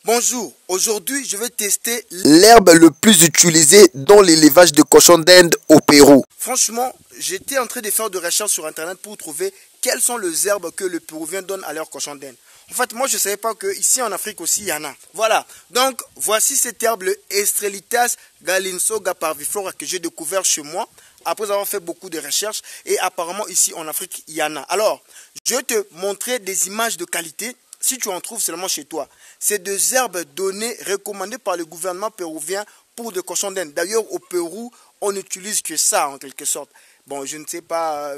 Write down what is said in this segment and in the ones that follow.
Bonjour, aujourd'hui je vais tester l'herbe le plus utilisée dans l'élevage de cochons d'Inde au Pérou. Franchement, j'étais en train de faire des recherches sur internet pour trouver quelles sont les herbes que les Péruviens donnent à leurs cochons d'Inde. En fait, moi je ne savais pas qu'ici en Afrique aussi il y en a. Voilà, donc voici cette herbe, le Estrelitas galinsoga parviflora que j'ai découvert chez moi après avoir fait beaucoup de recherches et apparemment ici en Afrique il y en a. Alors, je vais te montrer des images de qualité. Si tu en trouves seulement chez toi, c'est des herbes données, recommandées par le gouvernement péruvien pour des cochons d'Inde. D'ailleurs, au Pérou, on n'utilise que ça en quelque sorte. Bon, je ne sais pas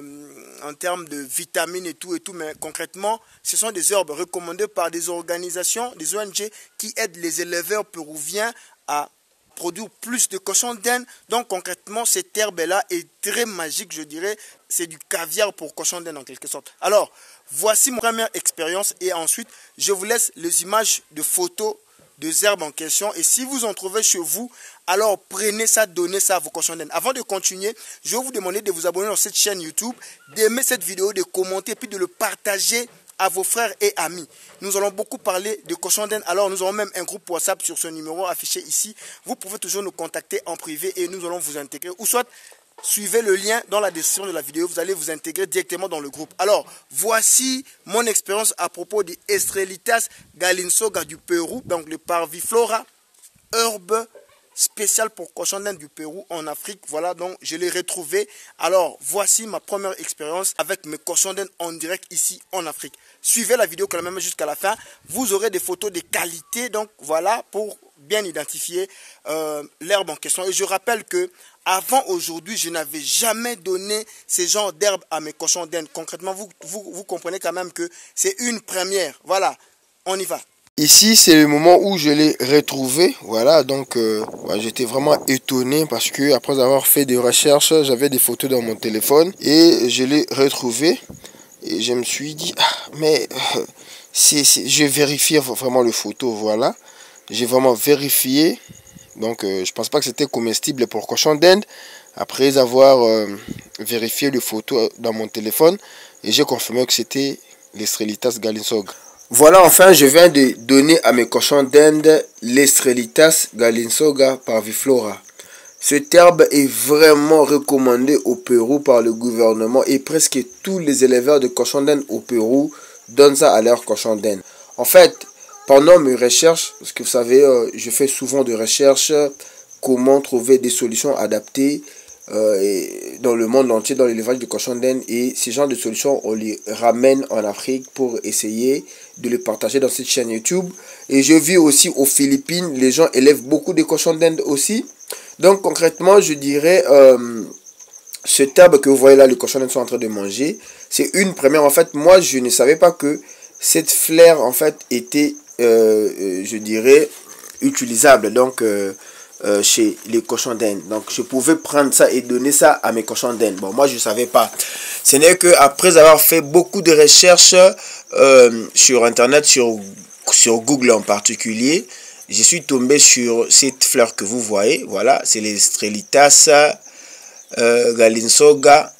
en termes de vitamines et tout, mais concrètement, ce sont des herbes recommandées par des organisations, des ONG qui aident les éleveurs péruviens à produire plus de cochons d'Inde. Donc concrètement, cette herbe-là est très magique, je dirais. C'est du caviar pour cochons d'Inde en quelque sorte. Alors, voici ma première expérience et ensuite, je vous laisse les images de photos des herbes en question. Et si vous en trouvez chez vous, alors prenez ça, donnez ça à vos cochons d'Inde. Avant de continuer, je vais vous demander de vous abonner dans cette chaîne YouTube, d'aimer cette vidéo, de commenter, puis de le partager à vos frères et amis. Nous allons beaucoup parler de cochons d'Inde. Alors nous avons même un groupe WhatsApp sur ce numéro affiché ici. Vous pouvez toujours nous contacter en privé et nous allons vous intégrer. Ou soit suivez le lien dans la description de la vidéo. Vous allez vous intégrer directement dans le groupe. Alors voici mon expérience à propos des Estrelitas galinsoga du Pérou. Donc le parviflora, herbe spécial pour cochons d'Inde du Pérou en Afrique. Voilà, donc je l'ai retrouvé. Alors voici ma première expérience avec mes cochons d'Inde en direct ici en Afrique. Suivez la vidéo quand même jusqu'à la fin. Vous aurez des photos de qualité. Donc voilà, pour bien identifier l'herbe en question. Et je rappelle que avant aujourd'hui, je n'avais jamais donné ce genre d'herbe à mes cochons d'Inde. Concrètement, vous comprenez quand même que c'est une première. Voilà, on y va. Ici, c'est le moment où je l'ai retrouvé. Voilà, donc j'étais vraiment étonné parce que après avoir fait des recherches, j'avais des photos dans mon téléphone et je l'ai retrouvé. Et je me suis dit, je vais vérifier vraiment les photos. Voilà, j'ai vraiment vérifié. Donc, je pense pas que c'était comestible pour cochon d'Inde. Après avoir vérifié les photos dans mon téléphone, et j'ai confirmé que c'était l'Estrelitas galinsoga. Voilà, enfin, je viens de donner à mes cochons d'Inde l'Estrelitas galinsoga parviflora. Cette herbe est vraiment recommandée au Pérou par le gouvernement et presque tous les éleveurs de cochons d'Inde au Pérou donnent ça à leurs cochons d'Inde. En fait, pendant mes recherches, parce que vous savez, je fais souvent des recherches, comment trouver des solutions adaptées dans le monde entier, dans l'élevage de cochons d'Inde. Et ces genres de solutions, on les ramène en Afrique pour essayer de les partager dans cette chaîne YouTube. Et je vis aussi aux Philippines, les gens élèvent beaucoup de cochons d'Inde aussi. Donc concrètement, je dirais, cette herbe que vous voyez là, les cochons d'Inde sont en train de manger, c'est une première. En fait, moi, je ne savais pas que cette fleur, en fait, était, je dirais, utilisable. Donc, chez les cochons d'Inde. Donc je pouvais prendre ça et donner ça à mes cochons d'Inde. Bon, moi je ne savais pas. Ce n'est qu'après avoir fait beaucoup de recherches sur internet, sur Google en particulier, je suis tombé sur cette fleur que vous voyez. Voilà, c'est l'Estrelitas galinsoga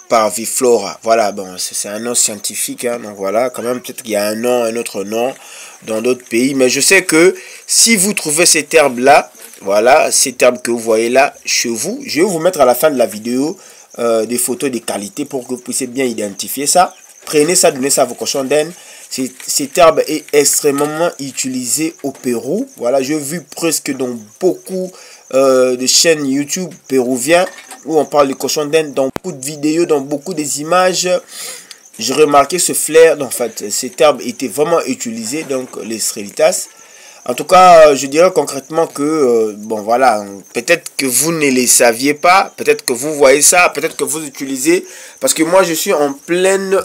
parviflora. Voilà, bon, c'est un nom scientifique, hein, donc voilà, quand même, peut-être qu'il y a un autre nom dans d'autres pays, mais je sais que si vous trouvez cette herbe-là, voilà, cette herbe que vous voyez là chez vous, je vais vous mettre à la fin de la vidéo des photos de qualité pour que vous puissiez bien identifier ça. Prenez ça, donnez ça à vos cochons d'Inde. Cette herbe est extrêmement utilisée au Pérou. Voilà, j'ai vu presque dans beaucoup de chaînes YouTube péruviennes où on parle de cochons d'Inde, dans beaucoup de vidéos, dans beaucoup des images. J'ai remarqué ce flair. En fait, cette herbe était vraiment utilisée, donc les Estrelitas. En tout cas, je dirais concrètement que, bon voilà, peut-être que vous ne les saviez pas, peut-être que vous voyez ça, peut-être que vous utilisez, parce que moi je suis en pleine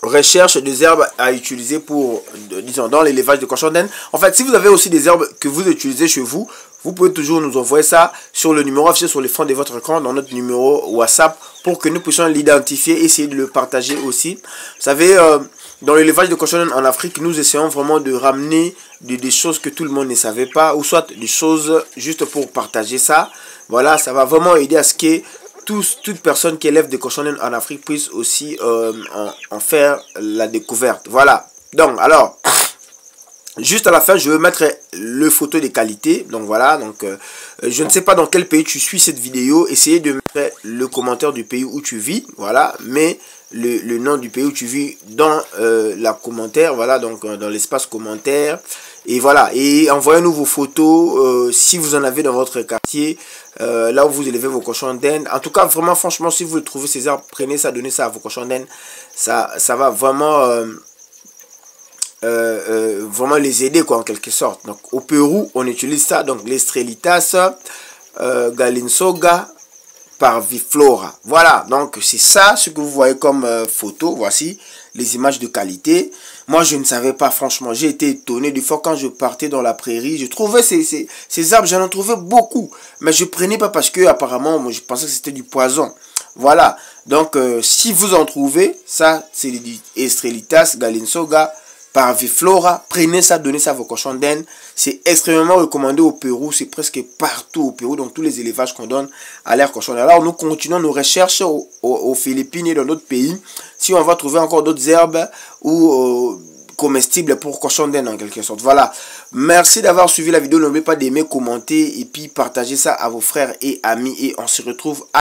recherche des herbes à utiliser pour, disons, dans l'élevage de cochons d'Inde. En fait, si vous avez aussi des herbes que vous utilisez chez vous, vous pouvez toujours nous envoyer ça sur le numéro affiché sur le fond de votre écran, dans notre numéro WhatsApp, pour que nous puissions l'identifier et essayer de le partager aussi. Vous savez, dans l'élevage de cochons d'Inde en Afrique, nous essayons vraiment de ramener des choses que tout le monde ne savait pas, ou soit des choses juste pour partager ça. Voilà, ça va vraiment aider à ce que toute personne qui élève des cochons d'Inde en Afrique puisse aussi en faire la découverte. Voilà. Donc, alors, Juste à la fin, je vais mettre le photo de qualité. Donc voilà, donc je ne sais pas dans quel pays tu suis cette vidéo. Essayez de mettre le commentaire du pays où tu vis. Voilà, mais le nom du pays où tu vis dans la commentaire. Voilà, donc dans l'espace commentaire. Et voilà, et envoyez-nous vos photos si vous en avez dans votre quartier. Là où vous élevez vos cochons d'Inde. En tout cas, vraiment, franchement, si vous trouvez ces arbres, prenez ça, donnez ça à vos cochons d'Inde. Ça va vraiment... vraiment les aider quoi en quelque sorte. Donc au Pérou on utilise ça, donc l'Estrelitas galinsoga parviflora. Voilà, donc c'est ça ce que vous voyez comme photo. Voici les images de qualité. Moi je ne savais pas, franchement, j'ai été étonné des fois quand je partais dans la prairie. Je trouvais ces arbres, j'en trouvais beaucoup, mais je prenais pas parce que apparemment moi, je pensais que c'était du poison. Voilà, donc si vous en trouvez, ça c'est du Estrelitas galinsoga parviflora, prenez ça, donnez ça à vos cochons d'Inde. C'est extrêmement recommandé au Pérou, c'est presque partout au Pérou, dans tous les élevages qu'on donne à l'air cochon. Alors nous continuons nos recherches aux Philippines et dans d'autres pays, si on va trouver encore d'autres herbes ou comestibles pour cochons d'Inde en quelque sorte. Voilà, merci d'avoir suivi la vidéo, n'oubliez pas d'aimer, commenter et puis partager ça à vos frères et amis et on se retrouve à